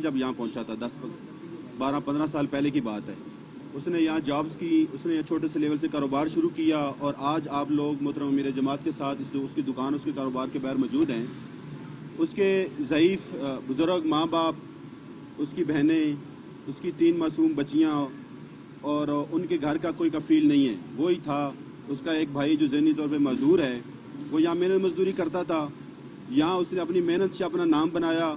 जब यहाँ पहुँचा था 12-15 साल पहले की बात है। उसने यहाँ जॉब्स की, उसने छोटे से लेवल से कारोबार शुरू किया और आज आप लोग मोहतरम अमीर जमात के साथ उसकी दुकान, उसके कारोबार के बाहर मौजूद हैं। उसके ज़ईफ़ बुज़ुर्ग माँ बाप, उसकी बहनें, उसकी 3 मासूम बच्चियाँ और उनके घर का कोई कफ़ील नहीं है। वही था उसका एक भाई जो ज़हनी तौर पे मजदूर है, वो यहाँ मेहनत मजदूरी करता था। यहाँ उसने अपनी मेहनत से अपना नाम बनाया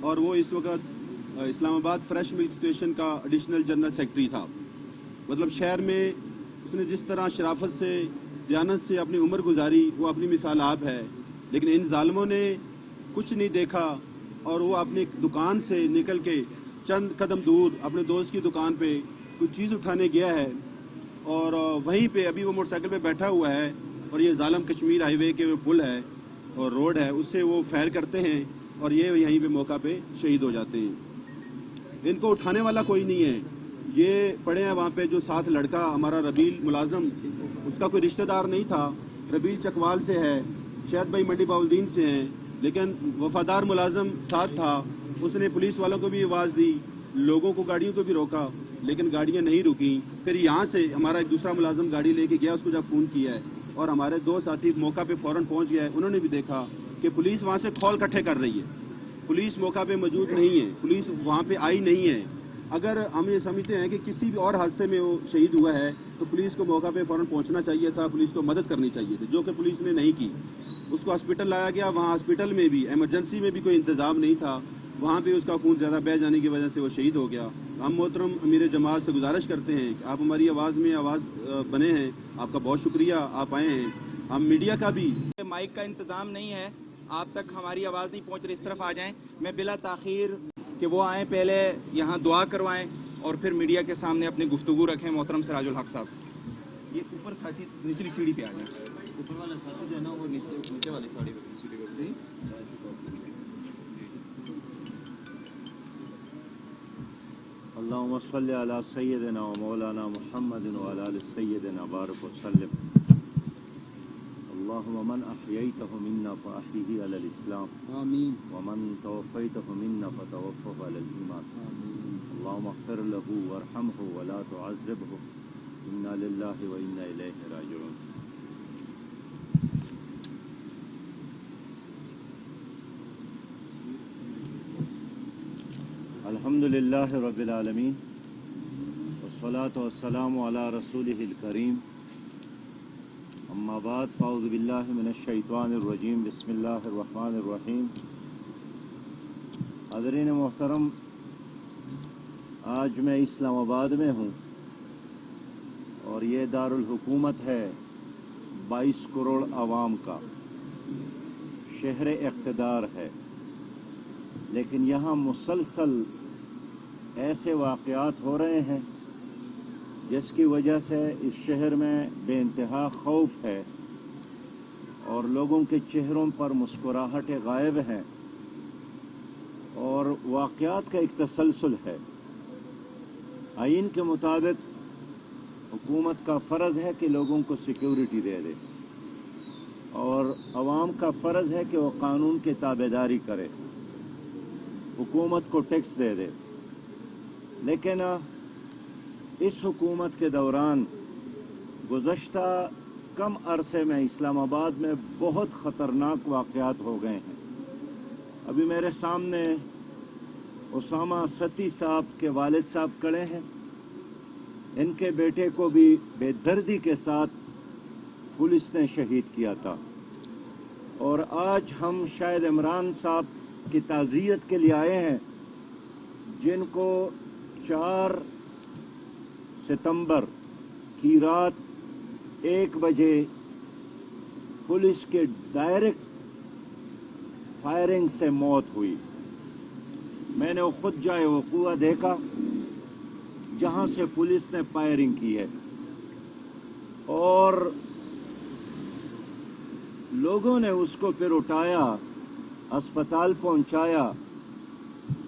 और वो इस वक्त इस्लामाबाद फ्रेश मिल्क स्टेशन का एडिशनल जनरल सेक्रेटरी था। मतलब शहर में उसने जिस तरह शराफत से, दयानत से अपनी उम्र गुजारी, वो अपनी मिसाल आप है। लेकिन इन जालिमों ने कुछ नहीं देखा और वो अपनी दुकान से निकल के चंद कदम दूर अपने दोस्त की दुकान पे कुछ चीज़ उठाने गया है और वहीं पे अभी वो मोटरसाइकिल पे बैठा हुआ है और ये जालिम कश्मीर हाईवे के वो पुल है और रोड है, उससे वो फायर करते हैं और ये यहीं पे मौका पे शहीद हो जाते हैं। इनको उठाने वाला कोई नहीं है। ये पड़े हैं वहाँ पे। जो साथ लड़का हमारा रबील मुलाजम, उसका कोई रिश्तेदार नहीं था। रबील चकवाल से है, शहद भाई मंडी बाउलदीन से हैं, लेकिन वफादार मुलाजम साथ था। उसने पुलिस वालों को भी आवाज़ दी, लोगों को, गाड़ियों को भी रोका, लेकिन गाड़ियाँ नहीं रुकी। फिर यहाँ से हमारा एक दूसरा मुलाजम गाड़ी लेके गया, उसको जब फ़ोन किया है और हमारे 2 साथी मौका पे फ़ौरन पहुँच गया है। उन्होंने भी देखा कि पुलिस वहाँ से खौल इकट्ठे कर रही है। पुलिस मौका पे मौजूद नहीं है, पुलिस वहाँ पे आई नहीं है। अगर हम ये समझते हैं कि किसी भी और हादसे में वो शहीद हुआ है तो पुलिस को मौका पे फ़ौरन पहुँचना चाहिए था, पुलिस को मदद करनी चाहिए थी, जो कि पुलिस ने नहीं की। उसको हॉस्पिटल लाया गया, वहाँ हॉस्पिटल में भी एमरजेंसी में भी कोई इंतज़ाम नहीं था, वहाँ पे उसका खून ज़्यादा बह जाने की वजह से वो शहीद हो गया। हम मोहतरम अमीर जमात से गुजारिश करते हैं कि आप हमारी आवाज़ में आवाज़ बने हैं। आपका बहुत शुक्रिया, आप आए हैं। हम मीडिया का भी माइक का इंतज़ाम नहीं है, आप तक हमारी आवाज़ नहीं पहुंच रही, इस तरफ आ जाएं। मैं बिला ताख़ीर कि वो आएँ, पहले यहाँ दुआ करवाएं और फिर मीडिया के सामने अपनी गुफ्तगू रखें। मोहतरम सिराजुल हक साहब, ये ऊपर साथी निचली सीढ़ी पे आ जाएं। ऊपर वाला साथी जो है ना वो नीचे वाली सीढ़ी पे दी। अल्लाहुम्मा सल्लि अला सय्यिदिना व मौलाना मुहम्मदिन व अला आलि सय्यिदिना बारिक व सल्लिम। अल्लाहुम्मा मन अहयैतहु मिन्ना फअहयिही अलल इस्लाम आमीन व मन तवफ़ैतहु मिन्ना फ़तवफ़्फ़हु अलल ईमान आमीन। अल्लाहुम्मा अग़फ़िर लहू वरहमहु व ला तुअज़्ज़िबहु इन्ना लिल्लाहि व इन्ना इलैहि राजिऊन। अल्हम्दुलिल्लाह रब्बिल आलमीन वस्सलातु वस्सलामु अला रसूलिहिल करीम। अम्मा बाद फ़अऊज़ु बिल्लाहि मिनश शैतानिर रजीम। बिस्मिल्लाहिर रहमानिर रहीम। हाज़रीन मोहतरम, आज मैं इस्लामाबाद में हूँ और ये दारुल हुकूमत है 22 करोड़ आवाम का, शहर इक़्तिदार है। लेकिन यहाँ मुसलसल ऐसे वाक़यात हो रहे हैं जिसकी वजह से इस शहर में बेइंतहा खौफ है और लोगों के चेहरों पर मुस्कुराहटें गायब हैं और वाक़यात का एक तसलसल है। आइन के मुताबिक हुकूमत का फ़र्ज़ है कि लोगों को सिक्योरिटी दे दे और आवाम का फ़र्ज़ है कि वो कानून की ताबेदारी करे, हुकूमत को टैक्स दे दे। लेकिन इस हुकूमत के दौरान गुज़श्ता कम अरसे में इस्लामाबाद में बहुत ख़तरनाक वाक़यात हो गए हैं। अभी मेरे सामने उसामा सती साहब के वालिद साहब खड़े हैं। इनके बेटे को भी बेदर्दी के साथ पुलिस ने शहीद किया था और आज हम शायद इमरान साहब की ताज़ियत के लिए आए हैं, जिनको 4 सितंबर की रात 1 बजे पुलिस के डायरेक्ट फायरिंग से मौत हुई। मैंने वो खुद जाए वक़ूआ देखा जहां से पुलिस ने फायरिंग की है और लोगों ने उसको फिर उठाया, अस्पताल पहुंचाया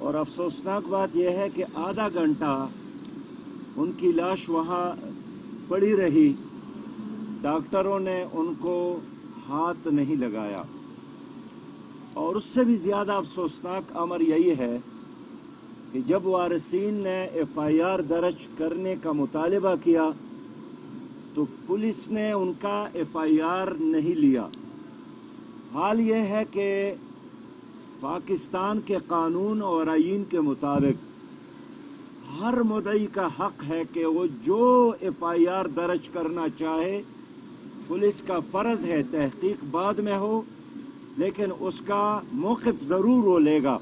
और अफसोसनाक बात यह है कि आधा घंटा उनकी लाश वहां पड़ी रही, डॉक्टरों ने उनको हाथ नहीं लगाया। और उससे भी ज़्यादा अफसोसनाक अमर यही है کہ جب وارثین نے ایف آئی آر درج کرنے کا مطالبہ کیا تو پولیس نے ان کا ایف آئی آر نہیں لیا۔ حال یہ ہے کہ پاکستان کے قانون اور آئین کے مطابق ہر مدعی کا حق ہے کہ وہ جو ایف آئی آر درج کرنا چاہے، پولیس کا فرض ہے تحقیق بعد میں ہو لیکن اس کا موقف ضرور وہ لے گا۔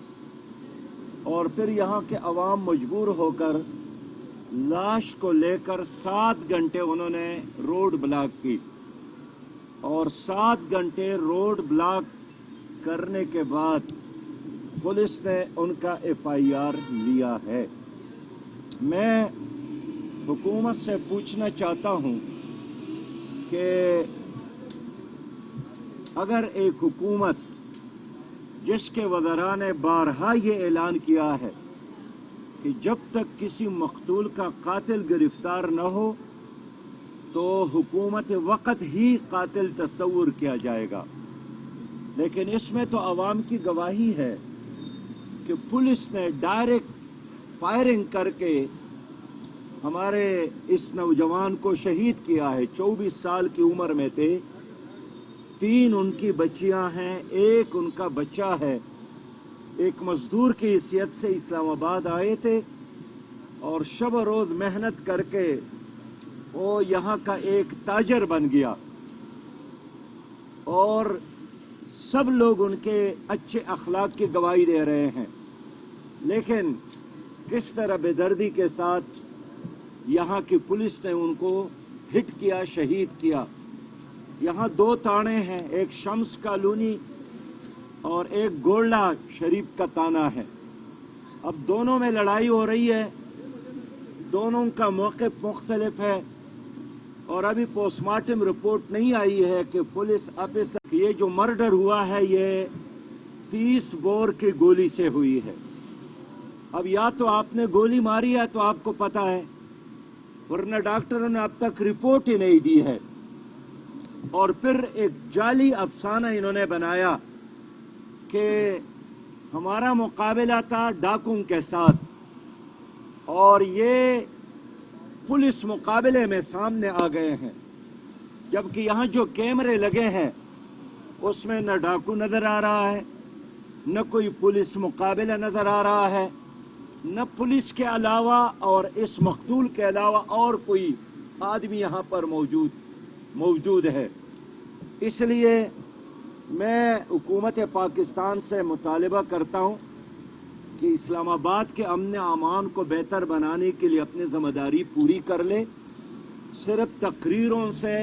اور پھر یہاں کے عوام مجبور ہو کر لاش کو لے کر 7 گھنٹے انہوں نے روڈ بلاک کی، اور 7 گھنٹے روڈ بلاک کرنے کے بعد پولیس نے ان کا ایف آئی آر لیا ہے۔ میں حکومت سے پوچھنا چاہتا ہوں کہ اگر ایک حکومت جس کے وزراء نے بارہا یہ اعلان کیا ہے کہ جب تک کسی مقتول کا قاتل گرفتار نہ ہو تو حکومت وقت ہی قاتل تصور کیا جائے گا، لیکن اس میں تو عوام کی گواہی ہے کہ پولیس نے ڈائریکٹ فائرنگ کر کے ہمارے اس نوجوان کو شہید کیا ہے۔ 24 سال کی عمر میں تھے، 3 ان کی بچیاں ہیں، 1 ان کا بچہ ہے۔ ایک مزدور کی حیثیت سے اسلام آباد آئے تھے اور شب و روز محنت کر کے وہ یہاں کا ایک تاجر بن گیا، اور سب لوگ ان کے اچھے اخلاق کی گواہی دے رہے ہیں، لیکن کس طرح بے دردی کے ساتھ یہاں کی پولیس نے ان کو ہٹ کیا، شہید کیا۔ یہاں 2 تانے ہیں، ایک شمس کالونی اور ایک گولڈا شریف کا تانا ہے۔ اب دونوں میں لڑائی ہو رہی ہے، دونوں کا موقف مختلف ہے، اور ابھی پوسٹ مارٹم رپورٹ نہیں آئی ہے کہ پولیس آفیسر یہ جو مرڈر ہوا ہے یہ 30 بور کی گولی سے ہوئی ہے۔ اب یا تو آپ نے گولی ماری ہے تو آپ کو پتہ ہے، ورنہ ڈاکٹروں نے اب تک رپورٹ ہی نہیں دی ہے۔ اور پھر ایک جعلی افسانہ انہوں نے بنایا کہ ہمارا مقابلہ تھا ڈاکوں کے ساتھ، اور یہ پولیس مقابلے میں سامنے آ گئے ہیں، جبکہ یہاں جو کیمرے لگے ہیں اس میں نہ ڈاکو نظر آ رہا ہے، نہ کوئی پولیس مقابلہ نظر آ رہا ہے، نہ پولیس کے علاوہ اور اس مقتول کے علاوہ اور کوئی آدمی یہاں پر موجود ہے۔ اس لیے میں حکومت پاکستان سے مطالبہ کرتا ہوں کہ اسلام آباد کے امن امان کو بہتر بنانے کے لیے اپنی ذمہ داری پوری کر لے۔ صرف تقریروں سے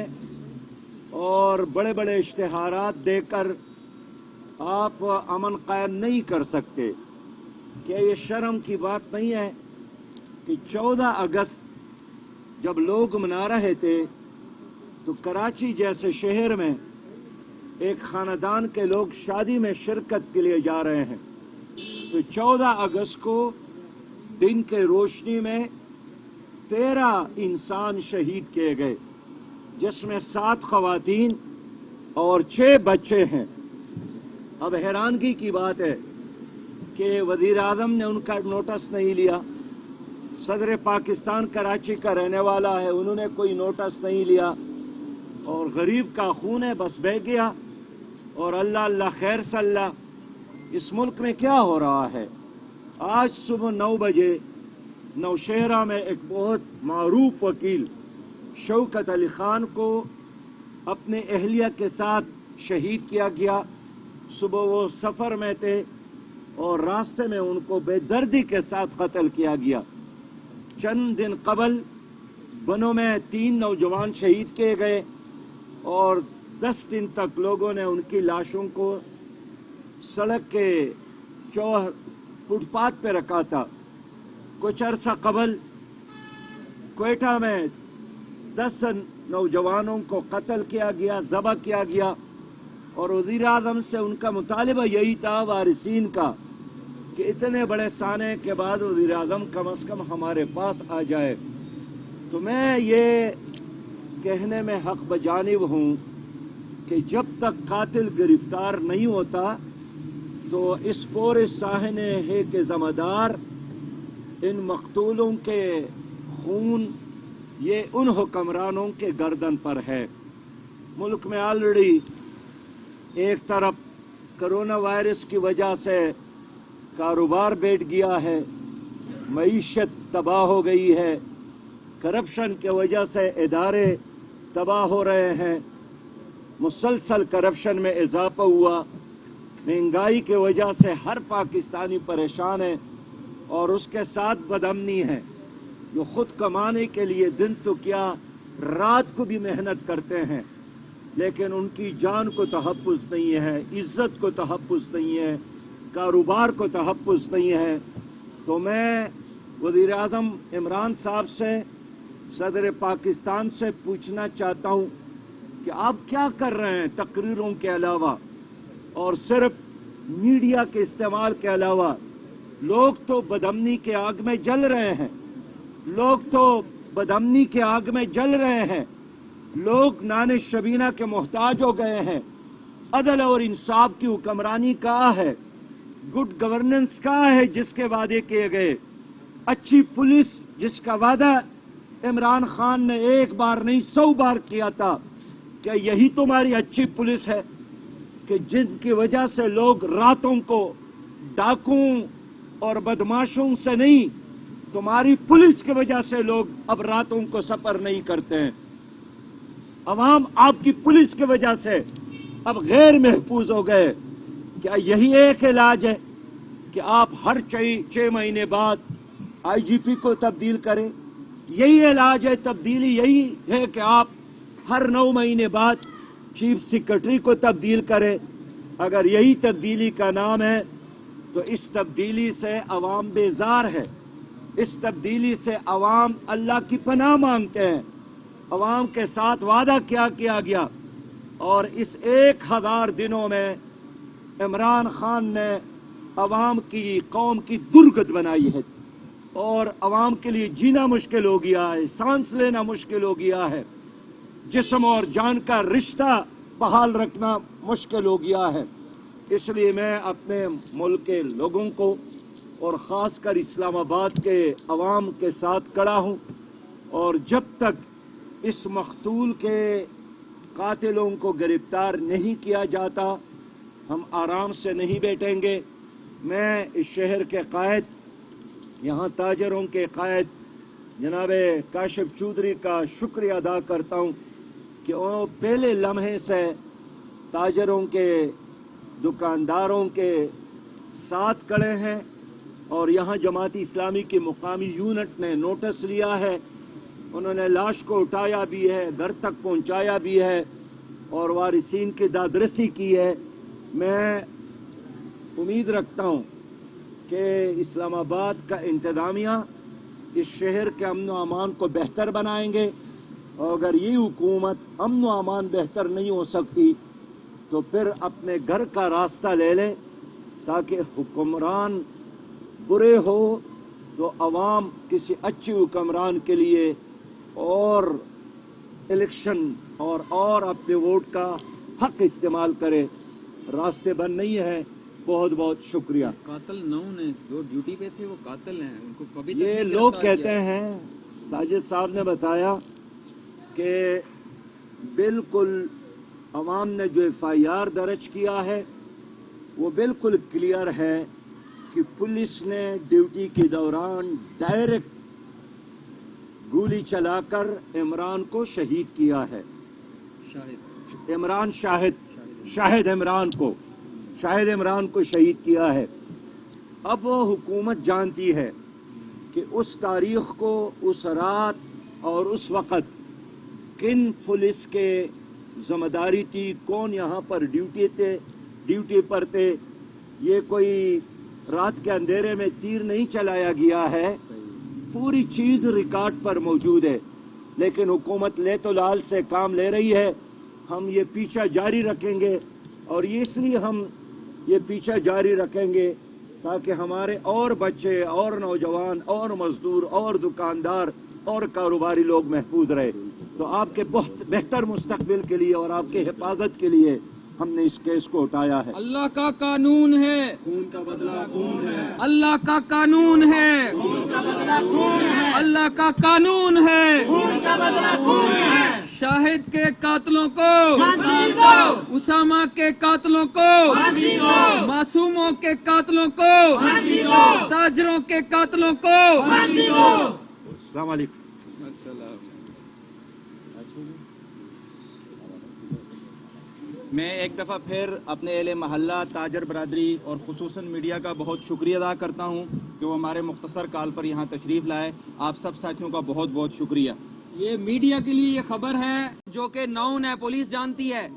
اور بڑے بڑے اشتہارات دے کر آپ امن قائم نہیں کر سکتے۔ کیا یہ شرم کی بات نہیں ہے کہ 14 اگست جب لوگ منا رہے تھے تو کراچی جیسے شہر میں ایک خاندان کے لوگ شادی میں شرکت کے لیے جا رہے ہیں، تو 14 اگست کو دن کے روشنی میں 13 انسان شہید کیے گئے، جس میں 7 خواتین اور 6 بچے ہیں۔ اب حیرانگی کی بات ہے کہ وزیر اعظم نے ان کا نوٹس نہیں لیا، صدر پاکستان کراچی کا رہنے والا ہے، انہوں نے کوئی نوٹس نہیں لیا، اور غریب کا خون ہے بس بہہ گیا، اور اللہ اللہ خیر صلی اللہ۔ اس ملک میں کیا ہو رہا ہے؟ آج صبح 9 بجے نوشہرہ میں ایک بہت معروف وکیل شوکت علی خان کو اپنے اہلیہ کے ساتھ شہید کیا گیا۔ صبح وہ سفر میں تھے اور راستے میں ان کو بے دردی کے ساتھ قتل کیا گیا۔ چند دن قبل بنوں میں 3 نوجوان شہید کیے گئے، اور 10 دن تک لوگوں نے ان کی لاشوں کو سڑک کے فٹ پاتھ پہ رکھا تھا۔ کچھ عرصہ قبل کوئٹہ میں 10 نوجوانوں کو قتل کیا گیا، ذبح کیا گیا، اور وزیر اعظم سے ان کا مطالبہ یہی تھا وارثین کا کہ اتنے بڑے سانے کے بعد وزیر اعظم کم از کم ہمارے پاس آ جائے۔ تو میں یہ کہنے میں حق بجانب ہوں کہ جب تک قاتل گرفتار نہیں ہوتا تو اس پورے ساحنے ہے کہ ذمہ دار इन मकतूलों के खून ये उन हुक्मरानों के गर्दन पर है। मुल्क में ऑलरेडी एक तरफ कोरोना वायरस की वजह से कारोबार बैठ गया है, मईशत तबाह हो गई है, करप्शन की वजह से इदारे तबाह हो रहे हैं, मुसलसल करप्शन में इजाफा हुआ, महंगाई की वजह से हर पाकिस्तानी परेशान है और उसके साथ बदअमनी है। जो खुद कमाने के लिए दिन तो क्या रात को भी मेहनत करते हैं, लेकिन उनकी जान को तहफ़्फ़ुज़ नहीं है, इज़्ज़त को तहफ़्फ़ुज़ नहीं है, कारोबार को तहफ़्फ़ुज़ नहीं है। तो मैं वज़ीर आज़म इमरान साहब से, सदर पाकिस्तान से पूछना चाहता हूँ कि आप क्या कर रहे हैं तकरीरों के अलावा और सिर्फ मीडिया के इस्तेमाल के अलावा। लोग तो बदअमनी के आग में जल रहे हैं, लोग तो बदअमनी के आग में जल रहे हैं, लोग नाने शबीना के मोहताज हो गए हैं। अदल और इंसाफ की हुक्मरानी कहाँ है, गुड गवर्नेंस कहाँ है जिसके वादे किए गए, अच्छी पुलिस जिसका वादा इमरान खान ने एक बार नहीं 100 बार किया था। क्या यही तुम्हारी अच्छी पुलिस है कि जिनकी वजह से लोग रातों को डाकुओं और बदमाशों से नहीं, तुम्हारी पुलिस की वजह से लोग अब रातों को सफर नहीं करते हैं। अवाम आपकी पुलिस की वजह से अब गैर महफूज हो गए। क्या यही एक इलाज है कि आप हर 6 महीने बाद IGP को तब्दील करें? यही इलाज है, तब्दीली यही है कि आप हर 9 महीने बाद चीफ सेक्रेटरी को तब्दील करें? अगर यही तब्दीली का नाम है तो इस तब्दीली से अवाम बेजार है, इस तब्दीली से अवाम अल्लाह की पनाह मांगते हैं। अवाम के साथ वादा क्या किया गया और इस 1000 दिनों में इमरान खान ने अवाम की, कौम की दुर्गत बनाई है और अवाम के लिए जीना मुश्किल हो गया है, सांस लेना मुश्किल हो गया है, जिस्म और जान का रिश्ता बहाल रखना मुश्किल हो गया है। इसलिए मैं अपने मुल्क के लोगों को और ख़ासकर इस्लामाबाद के अवाम के साथ खड़ा हूँ और जब तक इस मकतूल के कातिलों को गिरफ्तार नहीं किया जाता हम आराम से नहीं बैठेंगे। मैं इस शहर के कायद, यहाँ ताजरों के कायद जनाब काशिफ चौधरी का शुक्रिया अदा करता हूँ कि वो पहले लम्हे से ताजरों के, दुकानदारों के साथ खड़े हैं और यहाँ जमाती इस्लामी की मुकामी यूनिट ने नोटिस लिया है, उन्होंने लाश को उठाया भी है, घर तक पहुँचाया भी है और वारिसीन की दादरसी की है। मैं उम्मीद रखता हूँ कि इस्लामाबाद का इंतज़ामिया इस शहर के अमन व अमान को बेहतर बनाएंगे और अगर ये हुकूमत अमन व अमान बेहतर नहीं हो सकती तो फिर अपने घर का रास्ता ले ले, ताकि हुक्मरान बुरे हो तो अवाम किसी अच्छे हुक्मरान के लिए और इलेक्शन और अपने वोट का हक इस्तेमाल करे। रास्ते बंद नहीं है। बहुत बहुत शुक्रिया। कातिल 9 ने जो ड्यूटी पे थे वो कातिल हैं, उनको कभी तक ये नहीं लोग गिरफ्तार कहते किया। हैं, साजिद साहब ने बताया कि बिल्कुल अवाम ने जो FIR दर्ज किया है वो बिल्कुल क्लियर है कि पुलिस ने ड्यूटी के दौरान डायरेक्ट गोली चलाकर इमरान को शहीद किया है। शाहिद इमरान को शहीद किया है। अब वो हुकूमत जानती है कि उस तारीख को, उस रात और उस वक़्त किन पुलिस के ज़िम्मेदारी थी, कौन यहाँ पर ड्यूटी पर थे। ये कोई रात के अंधेरे में तीर नहीं चलाया गया है, पूरी चीज़ रिकॉर्ड पर मौजूद है। लेकिन हुकूमत ले तो लाल से काम ले रही है। हम ये पीछा जारी रखेंगे और ये इसलिए हम ये पीछा जारी रखेंगे ताकि हमारे और बच्चे और नौजवान और मजदूर और दुकानदार और कारोबारी लोग महफूज रहे। तो आपके बहुत बेहतर मुस्तकबिल के लिए और आपके हिफाजत के लिए हमने इस केस को उठाया है। अल्लाह का कानून है, खून का बदला खून है, अल्लाह का कानून है। अल्लाह का कानून है, शाहिद के कातलों को, उसामा के कातलों को, मासूमों के कातलों को, ताजरों के कातलों को। अस्सलाम वालेकुम। मैं एक दफ़ा फिर अपने अहले महल्ला ताजर बरादरी और खुसूसन मीडिया का बहुत शुक्रिया अदा करता हूँ कि वो हमारे मुख्तसर काल पर यहाँ तशरीफ़ लाए। आप सब साथियों का बहुत बहुत शुक्रिया। ये मीडिया के लिए ये खबर है जो कि नाउन है, पुलिस जानती है।